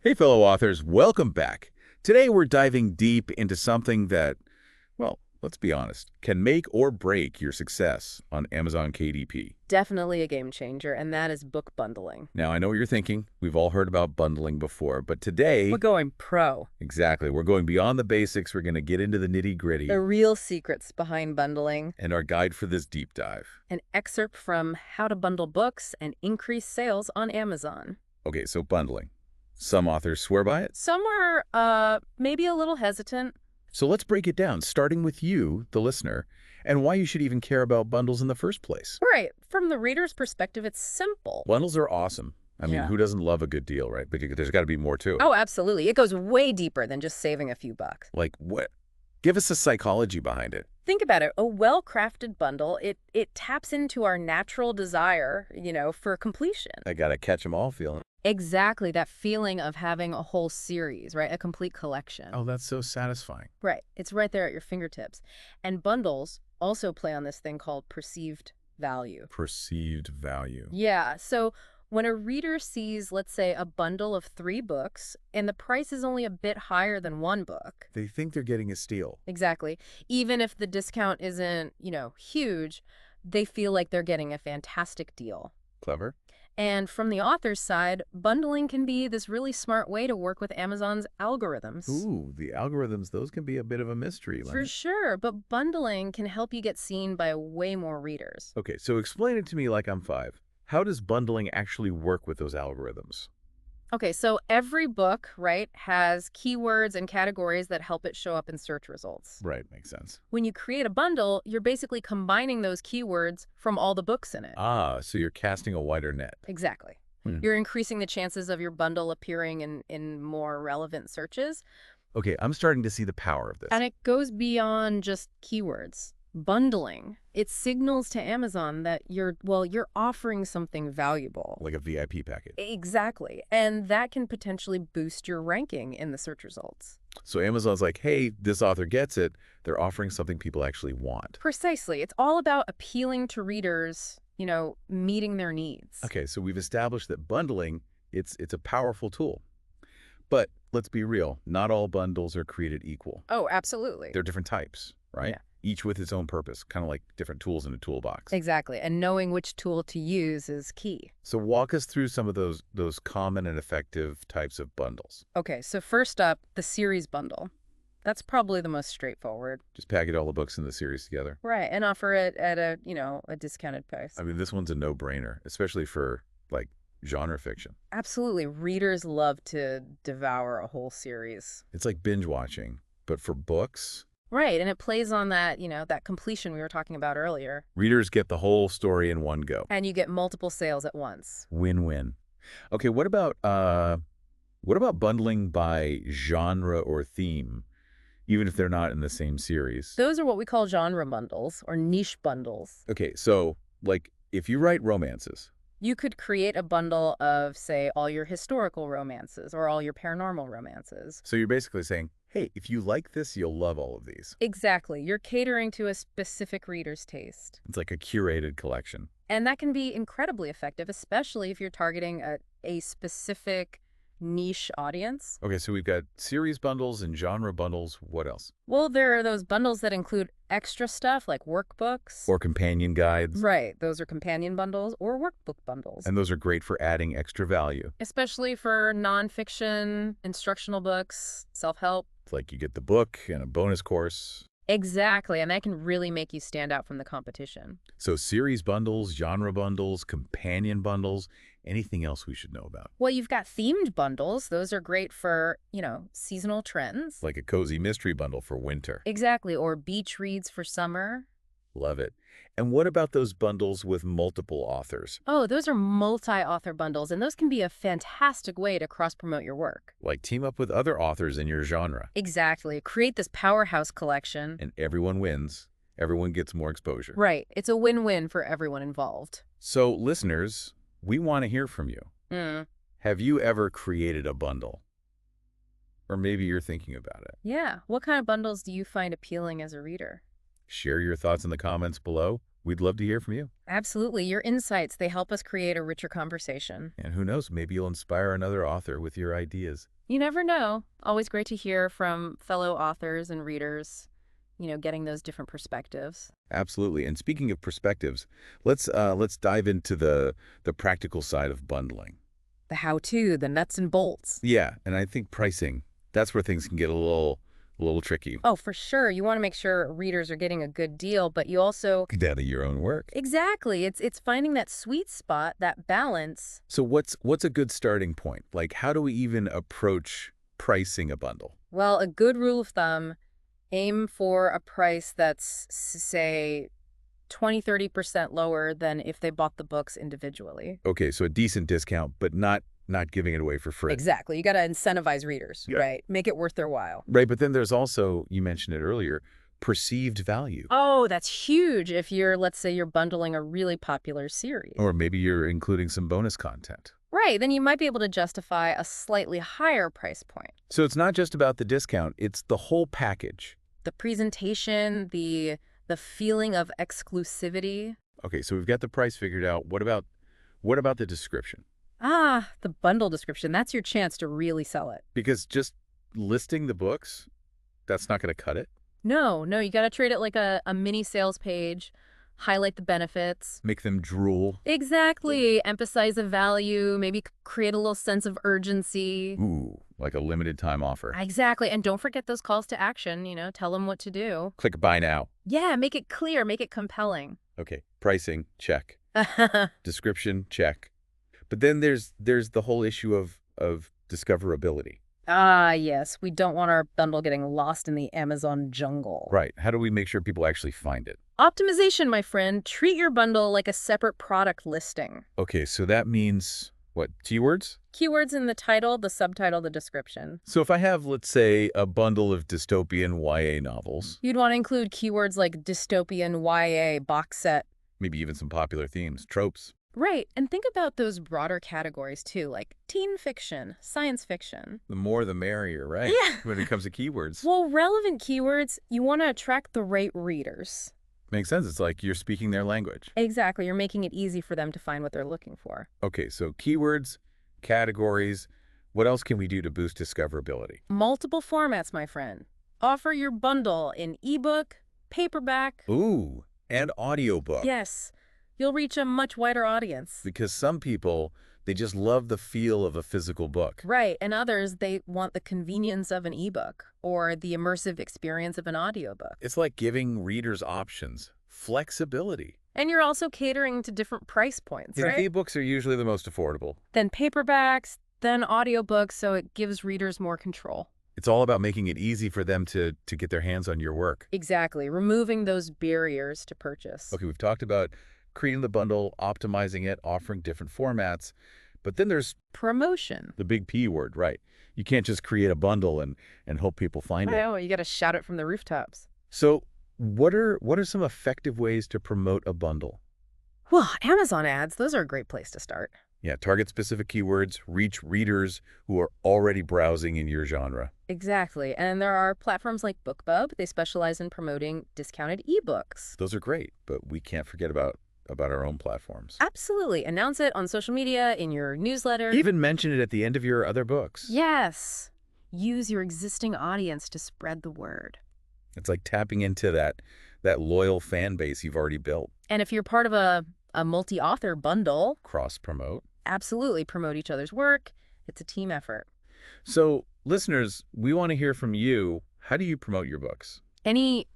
Hey, fellow authors, welcome back. Today we're diving deep into something that, well, let's be honest, can make or break your success on Amazon KDP. Definitely a game changer, and that is book bundling. Now, I know what you're thinking. We've all heard about bundling before, but We're today, going pro. exactly, we're going beyond the basics. We're going to get into the The nitty-gritty real secrets behind bundling, and our guide for this deep dive. an excerpt from How to Bundle Books and Increase Sales on Amazon. Okay, so bundling. Some authors swear by it. Some are maybe a little hesitant. So let's break it down, starting with you, the listener, and why you should even care about bundles in the first place. Right. From the reader's perspective, it's simple. Bundles are awesome. I mean, Yeah. who doesn't love a good deal, right? But there's got to be more to it. Oh, absolutely. It goes way deeper than just saving a few bucks. Like what? Give us the psychology behind it. Think about it. A well-crafted bundle, it taps into our natural desire, for completion. I got to catch 'em all feeling. Exactly, that feeling of having a whole series, right? A complete collection. Oh, that's so satisfying. Right. It's right there at your fingertips. And bundles also play on this thing called perceived value. Perceived value. Yeah. So when a reader sees, let's say, a bundle of 3 books and the price is only a bit higher than one book. They think they're getting a steal. Exactly. Even if the discount isn't, huge, they feel like they're getting a fantastic deal. Clever. And from the author's side, bundling can be this really smart way to work with Amazon's algorithms. Ooh, the algorithms, those can be a bit of a mystery. For sure, but bundling can help you get seen by way more readers. Okay, so explain it to me like I'm 5. How does bundling actually work with those algorithms? Okay, so every book, right, has keywords and categories that help it show up in search results. Right, makes sense. When you create a bundle, you're basically combining those keywords from all the books in it. Ah, so you're casting a wider net. Exactly. Hmm. You're increasing the chances of your bundle appearing in more relevant searches. Okay, I'm starting to see the power of this. And it goes beyond just keywords. Bundling, it signals to Amazon that you're offering something valuable. Like a VIP package. Exactly. And that can potentially boost your ranking in the search results. So Amazon's like, hey, this author gets it. They're offering something people actually want. Precisely. It's all about appealing to readers, meeting their needs. Okay, so we've established that bundling, it's a powerful tool. But let's be real, not all bundles are created equal. Oh, absolutely. They're different types, right? Yeah. Each with its own purpose, kind of like different tools in a toolbox. Exactly. And knowing which tool to use is key. So walk us through some of those common and effective types of bundles. Okay, so first up, the series bundle. That's probably the most straightforward. Just package all the books in the series together. Right, and offer it at a discounted price. I mean, this one's a no-brainer, especially for, like, genre fiction. Absolutely. Readers love to devour a whole series. It's like binge watching, but for books, Right, and it plays on that, that completion we were talking about earlier. readers get the whole story in one go. And you get multiple sales at once. Win-win. Okay, what about bundling by genre or theme, even if they're not in the same series? Those are what we call genre bundles or niche bundles. Okay, so like if you write romances, You could create a bundle of, say, all your historical romances or all your paranormal romances. so you're basically saying, hey, if you like this, you'll love all of these. Exactly. You're catering to a specific reader's taste. It's like a curated collection. And that can be incredibly effective, especially if you're targeting a specific niche audience. Okay, so we've got series bundles and genre bundles. What else? Well, there are those bundles that include extra stuff like workbooks. Or companion guides. Right. Those are companion bundles or workbook bundles. And those are great for adding extra value. Especially for nonfiction, instructional books, self-help. It's like you get the book and a bonus course. Exactly. And that can really make you stand out from the competition. So series bundles, genre bundles, companion bundles, anything else we should know about? Well, you've got themed bundles. Those are great for, seasonal trends. Like a cozy mystery bundle for winter. Exactly. Or beach reads for summer. Love it. And what about those bundles with multiple authors? Oh, those are multi-author bundles, and those can be a fantastic way to cross-promote your work. Like team up with other authors in your genre. Exactly. Create this powerhouse collection. And everyone wins. Everyone gets more exposure. Right. It's a win-win for everyone involved. So listeners, we want to hear from you. Mm. Have you ever created a bundle? Or maybe you're thinking about it. Yeah. What kind of bundles do you find appealing as a reader? Share your thoughts in the comments below. We'd love to hear from you. Absolutely. Your insights, they help us create a richer conversation. And who knows, maybe you'll inspire another author with your ideas. You never know. Always great to hear from fellow authors and readers, getting those different perspectives. Absolutely. And speaking of perspectives, let's dive into the practical side of bundling. The how-to, the nuts and bolts. Yeah, and I think pricing, that's where things can get a little tricky. Oh, for sure. You want to make sure readers are getting a good deal, but you also... Down to your own work. Exactly. It's finding that sweet spot, that balance. So what's a good starting point? Like, how do we even approach pricing a bundle? Well, a good rule of thumb, aim for a price that's, say, 20–30% lower than if they bought the books individually. Okay, so a decent discount, but not giving it away for free. Exactly. You got to incentivize readers, Yeah. right? Make it worth their while. Right, but then there's also, you mentioned it earlier, perceived value. Oh, that's huge if let's say you're bundling a really popular series. Or maybe you're including some bonus content. Right, then you might be able to justify a slightly higher price point. So it's not just about the discount, it's the whole package. The presentation, the feeling of exclusivity. Okay, so we've got the price figured out. What about the description? The bundle description. That's your chance to really sell it. Because just listing the books, that's not going to cut it. No, you got to treat it like a mini sales page, highlight the benefits. Make them drool. Exactly. Emphasize the value, maybe create a little sense of urgency. Ooh, like a limited time offer. Exactly. And don't forget those calls to action, tell them what to do. Click buy now. Yeah, make it clear, make it compelling. Okay, pricing, check. Description, check. But then there's the whole issue of discoverability. Yes. We don't want our bundle getting lost in the Amazon jungle. Right. How do we make sure people actually find it? Optimization, my friend. Treat your bundle like a separate product listing. Okay, so that means, what, keywords? Keywords in the title, the subtitle, the description. So if I have, let's say, a bundle of dystopian YA novels, You'd want to include keywords like dystopian YA box set. maybe even some popular themes, tropes. Right. And think about those broader categories, too, like teen fiction, science fiction. The more the merrier, right? Yeah. When it comes to keywords. Well, relevant keywords, you want to attract the right readers. Makes sense. It's like you're speaking their language. Exactly. You're making it easy for them to find what they're looking for. Okay, so keywords, categories. What else can we do to boost discoverability? Multiple formats, my friend. Offer your bundle in ebook, paperback. Ooh, and audiobook. Yes. You'll reach a much wider audience. Because some people, they just love the feel of a physical book. Right. And others, they want the convenience of an ebook or the immersive experience of an audiobook. It's like giving readers options, flexibility. And you're also catering to different price points, right? E-books are usually the most affordable. Then paperbacks, then audiobooks, so it gives readers more control. It's all about making it easy for them to get their hands on your work. Exactly. Removing those barriers to purchase. Okay, we've talked about creating the bundle, optimizing it, offering different formats. But then there's Promotion. the big P word, right? You can't just create a bundle and hope people find it. Oh, you got to shout it from the rooftops. So what are some effective ways to promote a bundle? Well, Amazon ads, those are a great place to start. Yeah, target specific keywords, reach readers who are already browsing in your genre. Exactly. And there are platforms like BookBub. They specialize in promoting discounted ebooks. Those are great, but we can't forget about our own platforms. Absolutely. Announce it on social media, in your newsletter. Even mention it at the end of your other books. Yes. Use your existing audience to spread the word. It's like tapping into that loyal fan base you've already built. And if you're part of a multi-author bundle, Cross-promote. absolutely promote each other's work. It's a team effort. So, listeners, we want to hear from you. How do you promote your books? Any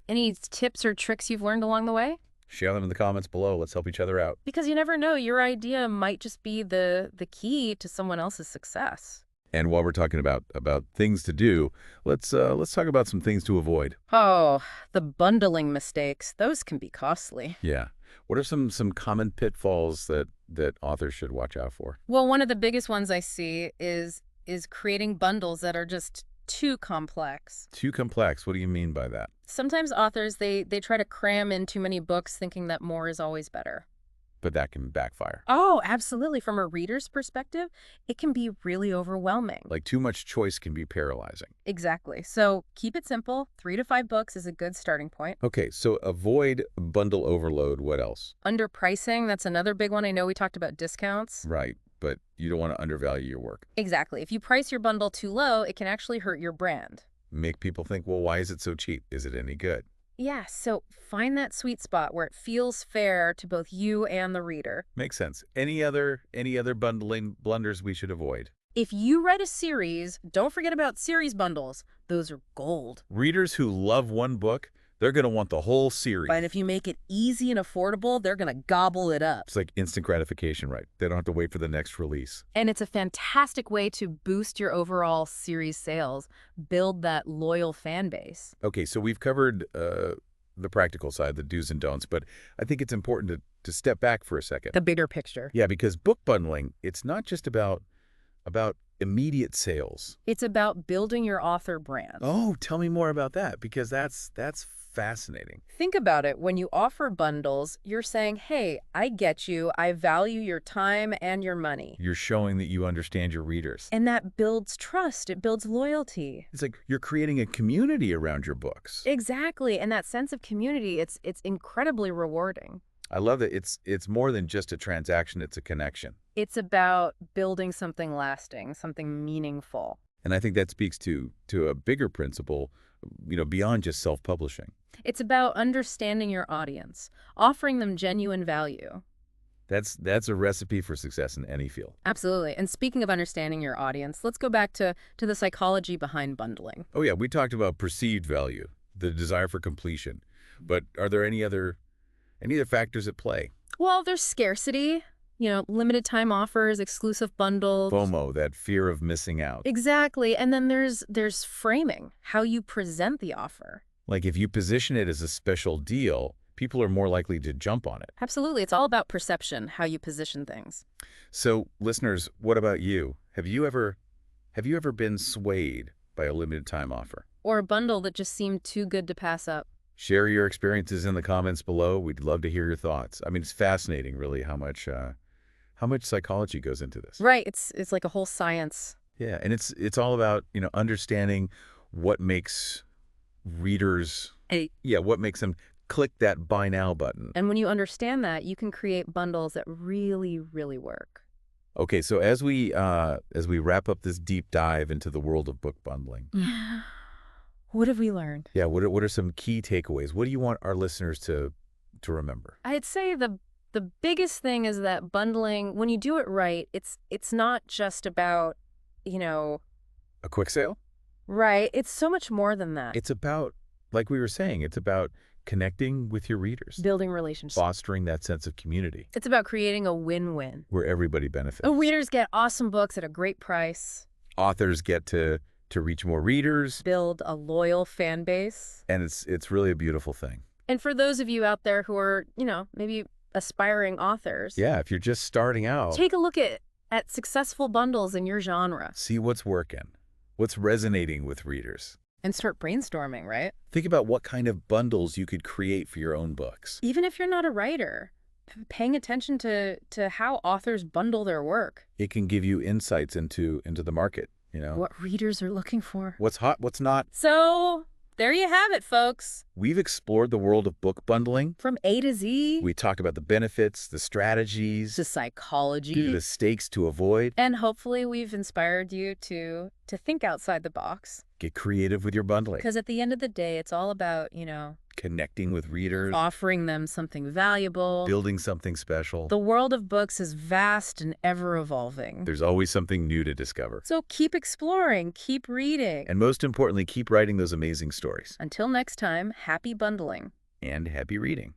tips or tricks you've learned along the way? Share them in the comments below. Let's help each other out. Because you never know, your idea might just be the key to someone else's success. And while we're talking about things to do, let's talk about some things to avoid. Oh, the bundling mistakes. Those can be costly. Yeah. What are some common pitfalls that authors should watch out for? Well, one of the biggest ones I see is creating bundles that are just too complex. Too complex. What do you mean by that? Sometimes authors, they try to cram in too many books thinking that more is always better. but that can backfire. Oh, absolutely. From a reader's perspective, it can be really overwhelming. Like too much choice can be paralyzing. Exactly. So keep it simple. 3 to 5 books is a good starting point. Okay, so avoid bundle overload. What else? Underpricing, that's another big one. I know we talked about discounts. Right, but you don't want to undervalue your work. Exactly. If you price your bundle too low, it can actually hurt your brand. Make people think, well, why is it so cheap? Is it any good? Yeah, so find that sweet spot where it feels fair to both you and the reader. Makes sense. Any other bundling blunders we should avoid? If you write a series, don't forget about series bundles. Those are gold. Readers who love one book, they're going to want the whole series. But if you make it easy and affordable, they're going to gobble it up. It's like instant gratification, right? They don't have to wait for the next release. And it's a fantastic way to boost your overall series sales, build that loyal fan base. Okay, so we've covered the practical side, the do's and don'ts, but I think it's important to step back for a second. The bigger picture. Yeah, because book bundling, it's not just about immediate sales. It's about building your author brand. Oh, tell me more about that, because that's fascinating. Think about it. When you offer bundles, you're saying, hey, I get you. I value your time and your money. You're showing that you understand your readers. And that builds trust. It builds loyalty. It's like you're creating a community around your books. Exactly. And that sense of community, it's incredibly rewarding. I love that it's more than just a transaction, it's a connection. It's about building something lasting, something meaningful. And I think that speaks to a bigger principle, beyond just self-publishing. It's about understanding your audience, offering them genuine value. That's a recipe for success in any field. Absolutely. And speaking of understanding your audience, let's go back to the psychology behind bundling. Oh yeah, we talked about perceived value, the desire for completion. But are there any other factors at play? Well, there's scarcity, limited time offers, exclusive bundles. FOMO, that fear of missing out. Exactly. And then there's framing, how you present the offer. Like if you position it as a special deal, people are more likely to jump on it. Absolutely. It's all about perception, how you position things. So, listeners, what about you? Have you ever been swayed by a limited time offer? Or a bundle that just seemed too good to pass up? Share your experiences in the comments below. We'd love to hear your thoughts. I mean, it's fascinating, really, how much psychology goes into this. Right. It's like a whole science. Yeah, and it's all about, understanding what makes readers, what makes them click that buy now button. And when you understand that, you can create bundles that really, really work. Okay, so as we wrap up this deep dive into the world of book bundling, what have we learned? Yeah, what are some key takeaways? What do you want our listeners to remember? I'd say the biggest thing is that bundling, when you do it right, it's not just about, A quick sale? Right. It's so much more than that. It's about, like we were saying, it's about connecting with your readers. Building relationships. Fostering that sense of community. It's about creating a win-win. Where everybody benefits. Readers get awesome books at a great price. Authors get to reach more readers. Build a loyal fan base. And it's really a beautiful thing. And for those of you out there who are, maybe aspiring authors. Yeah, if you're just starting out. Take a look at successful bundles in your genre. See what's working. What's resonating with readers. And start brainstorming, right? Think about what kind of bundles you could create for your own books. Even if you're not a writer, paying attention to how authors bundle their work. It can give you insights into the market, What readers are looking for. What's hot, what's not. So, there you have it, folks. We've explored the world of book bundling. From A to Z. We talked about the benefits, the strategies. The psychology. The stakes to avoid. And hopefully we've inspired you to think outside the box. Get creative with your bundling. Because at the end of the day, it's all about, connecting with readers. Offering them something valuable. Building something special. The world of books is vast and ever-evolving. There's always something new to discover. So keep exploring, keep reading. And most importantly, keep writing those amazing stories. Until next time, happy bundling. And happy reading.